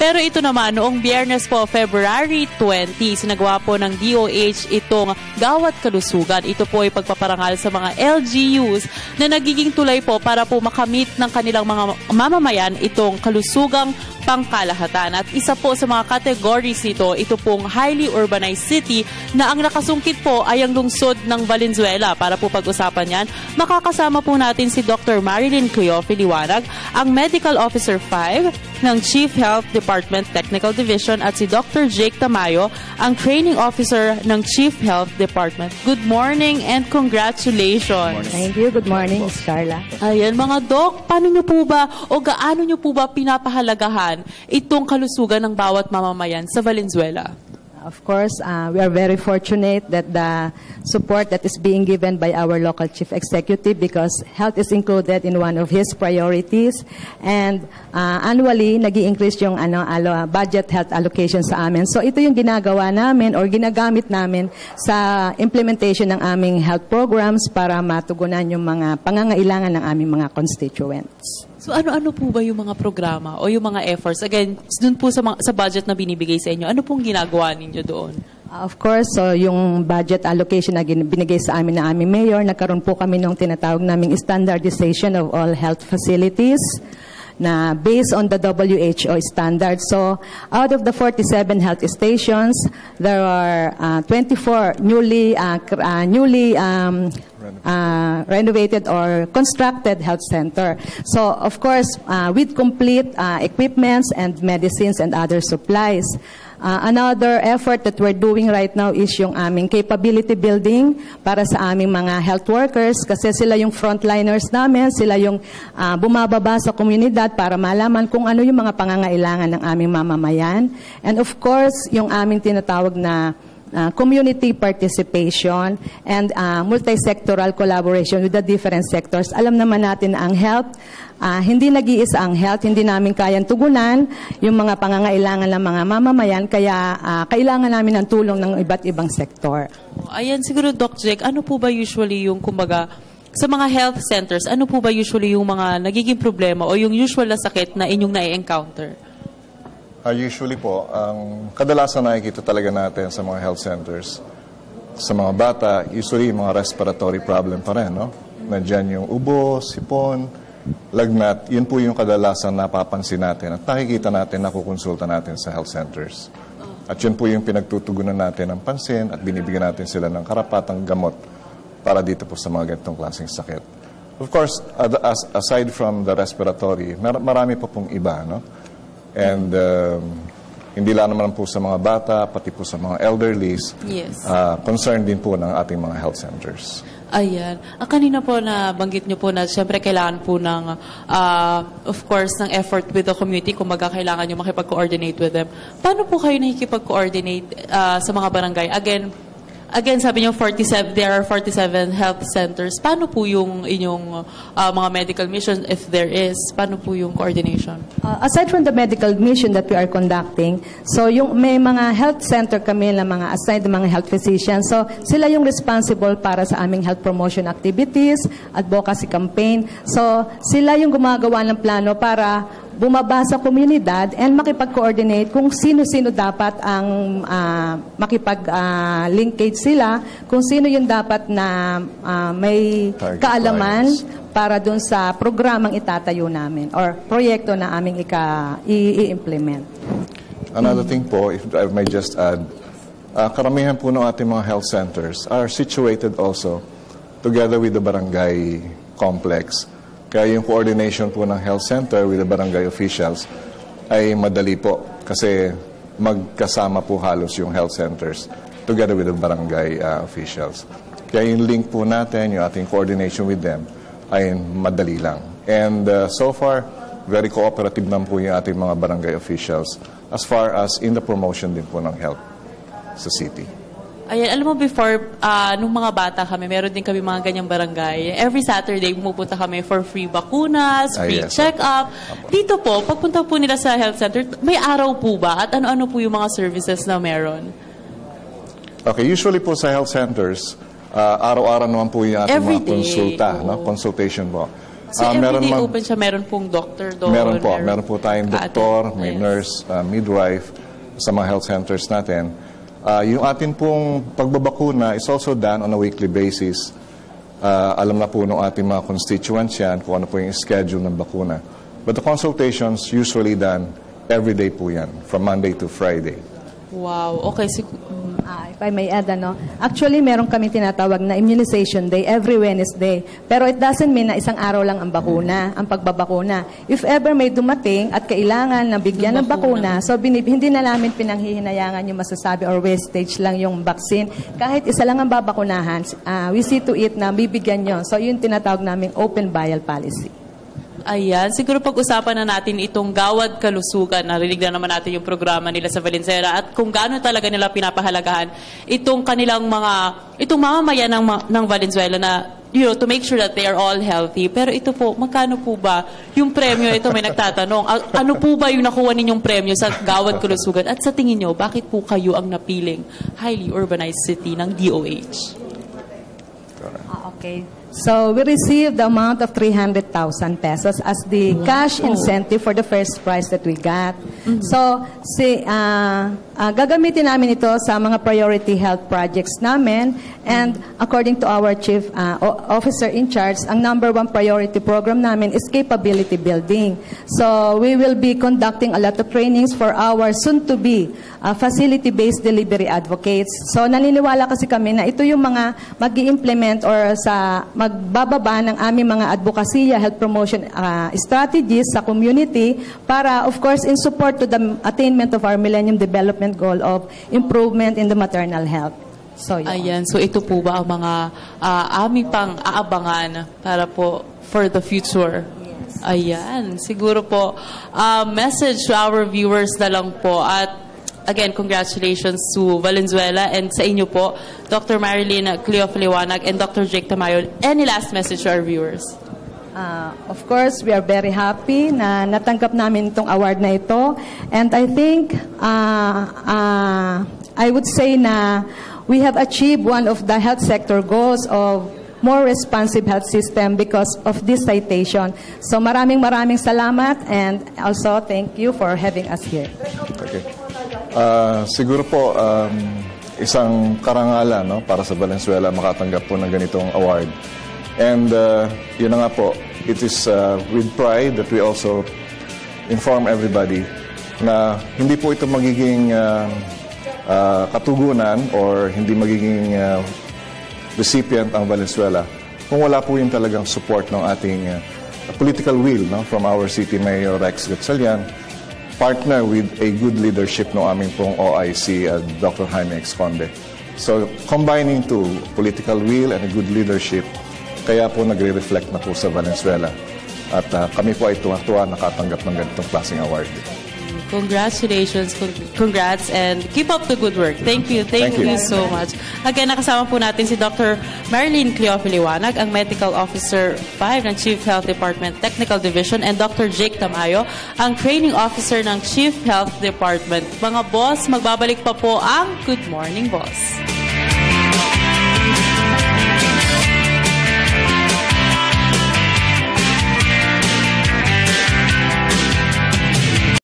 Pero ito naman, noong Biyernes po, February 20, sinagawa po ng DOH itong Gawat Kalusugan. Ito po ay pagpaparangal sa mga LGUs na nagiging tulay po para po makamit ng kanilang mga mamamayan itong kalusugang pangkalahatan. At isa po sa mga categories nito, ito pong highly urbanized city na ang nakasungkit po ay ang lungsod ng Valenzuela. Para po pag-usapan yan, makakasama po natin si Dr. Marilyn Cleofe Liwanag, ang Medical Officer 5 ng Chief Health Department Technical Division, at si Dr. Jake Tamayo, ang Training Officer ng Chief Health Department. Good morning and congratulations. Thank you. Good morning, Ms. Carla. Ayan mga Doc, paano nyo po ba o gaano nyo po ba pinapahalagahan itong kalusugan ng bawat mamamayan sa Valenzuela? Of course, we are very fortunate that the support that is being given by our local chief executive, because health is included in one of his priorities, and annually nag-i-increase yung budget health allocation sa amin. So ito yung ginagawa namin or ginagamit namin sa implementation ng aming health programs para matugunan yung mga pangangailangan ng aming mga constituents. So ano-ano po ba yung mga programa o yung mga efforts? Again, dun po sa budget na binibigay sa inyo, ano pong ginagawa ninyo doon? Of course, so yung budget allocation na binigay sa amin na aming mayor, nagkaroon po kami ng tinatawag naming standardization of all health facilities na based on the WHO standard. So out of the 47 health stations, there are 24 newly renovated or constructed health center. So, of course, with complete equipments and medicines and other supplies. Another effort that we're doing right now is yung aming capability building para sa aming mga health workers, kasi sila yung frontliners namin, sila yung bumababa sa komunidad para malaman kung ano yung mga pangangailangan ng aming mamamayan. And of course, yung aming tinatawag na community participation and multi-sectoral collaboration with the different sectors. Alam naman natin na ang health, hindi nag-iisa ang health, hindi namin kayang tugunan yung mga pangangailangan ng mga mamamayan, kaya kailangan namin ng tulong ng iba't ibang sektor. Ayan, siguro Doc Jake, ano po ba usually yung kumbaga sa mga health centers, ano po ba usually yung mga nagiging problema o yung usual na sakit na inyong na-encounter? Usually po, ang kadalasan nakikita talaga natin sa mga health centers, sa mga bata, usually mga respiratory problem pa rin, no? Nandiyan yung ubo, sipon, lagnat, yun po yung kadalasan napapansin natin at nakikita natin, nakukonsulta natin sa health centers. At yun po yung pinagtutugunan natin ng pansin at binibigyan natin sila ng karapatang gamot para dito po sa mga ganitong klaseng sakit. Of course, aside from the respiratory, marami pa pong iba, no? And hindi lang naman po sa mga bata, pati po sa mga elderlies, yes. Concern din po ng ating mga health centers. Ayan. Kanina po na banggit nyo po na siyempre kailangan po ng, of course, ng effort with the community kung kailangan nyo makipag-coordinate with them. Paano po kayo nakikipag-coordinate sa mga barangay? Again, sabi niyo there are 47 health centers. Paano po yung inyong mga medical mission, if there is? Paano po yung coordination? Aside from the medical mission that we are conducting, so yung may mga health center kami na mga assigned mga health physicians. So sila yung responsible para sa aming health promotion activities, advocacy campaign. So sila yung gumagawa ng plano para bumaba sa komunidad and makipag-coordinate kung sino-sino dapat ang makipag-linkage sila, kung sino yung dapat na may kaalaman para dun sa programang itatayo namin or proyekto na aming i-implement. Another thing po, if I may just add, karamihan po ng ating mga health centers are situated also together with the barangay complex. Kaya yung coordination po ng health center with the barangay officials ay madali po kasi magkasama po halos yung health centers together with the barangay officials. Kaya yung link po natin, yung ating coordination with them ay madali lang. And so far, very cooperative naman po yung ating mga barangay officials as far as in the promotion din po ng health sa city. Ayan, alam mo before, nung mga bata kami, meron din kami mga ganyang barangay. Every Saturday, pumupunta kami for free bakunas, free check-up. Dito po, pagpunta po nila sa health center, may araw po ba? At ano-ano po yung mga services na meron? Okay, usually po sa health centers, araw-araw naman po yung ating mga konsulta, no? Consultation po. So everyday open siya, meron pong doctor doon? Meron po tayong doktor, may nurse, midwife sa mga health centers natin. Yung atin pong pagbabakuna is also done on a weekly basis. Alam na po ng ating mga constituents yan kung ano po yung schedule ng bakuna. But the consultations usually done every day po yan, from Monday to Friday. Wow, okay. If I may add, actually meron kami tinatawag na immunization day every Wednesday. Pero it doesn't mean na isang araw lang ang bakuna, ang pagbabakuna. If ever may dumating at kailangan na bigyan ng bakuna, so hindi na namin pinanghihinayangan yung masasabi or wastage lang yung vaccine. Kahit isa lang ang babakunahan, we see to it na bibigyan nyo. So yun tinatawag namin open vial policy. Ayan, siguro pag-usapan na natin itong Gawad Kalusugan. Narinig na naman natin yung programa nila sa Valenzuela at kung gaano talaga nila pinapahalagahan itong kanilang itong mamamayan ng Valenzuela na, to make sure that they are all healthy. Pero ito po, magkano po ba yung premyo? Ito may nagtatanong. Ano po ba yung nakuha ninyong premyo sa Gawad Kalusugan? At sa tingin nyo, bakit po kayo ang napiling highly urbanized city ng DOH? Okay. So we received the amount of 300,000 pesos as the cash incentive for the first prize that we got. So gagamitin namin ito sa mga priority health projects namin, and according to our chief officer in charge, ang #1 priority program namin is capability building. So we will be conducting a lot of trainings for our soon-to-be facility-based delivery advocates. So naniniwala kasi kami na ito yung mga mag-i-implement or magbababa ng aming mga advokasya, health promotion strategies sa community para, of course, in support to the attainment of our Millennium Development Goal of improvement in the maternal health. So, ayan. So ito po ba ang mga aming pang aabangan para po for the future? Yes. Ayan. Siguro po, message to our viewers na lang po at again, congratulations to Valenzuela and sa inyo po, Dr. Marilyn Cleofiliwanag and Dr. Jake Tamayo. Any last message to our viewers? Of course, we are very happy na natanggap namin itong award na ito. And I think, I would say na we have achieved one of the health sector goals of more responsive health system because of this citation. So maraming salamat and also thank you for having us here. Okay. Siguro po, isang karangalan para sa Valenzuela makatanggap po ng ganitong award. And yun na nga po, it is with pride that we also inform everybody na hindi po ito magiging katugunan or hindi magiging recipient ang Valenzuela kung wala po yung talagang support ng ating political will from our city mayor Rex Gatchalian, partner with a good leadership ng aming pong OIC, Dr. Jaime Exconde. So, combining two, political will and a good leadership, kaya po nagre-reflect na po sa Valenzuela. At kami po ay tuwa-tuwa nakatanggap ng ganitong klaseng award. Congratulations, congrats, and keep up the good work. Thank you so much. Again, nakasama po natin si Dr. Marilyn Cleofiliwanag, ang Medical Officer 5 ng Chief Health Department Technical Division, and Dr. Jake Tamayo, ang Training Officer ng Chief Health Department. Mga boss, magbabalik pa po ang Good Morning Boss.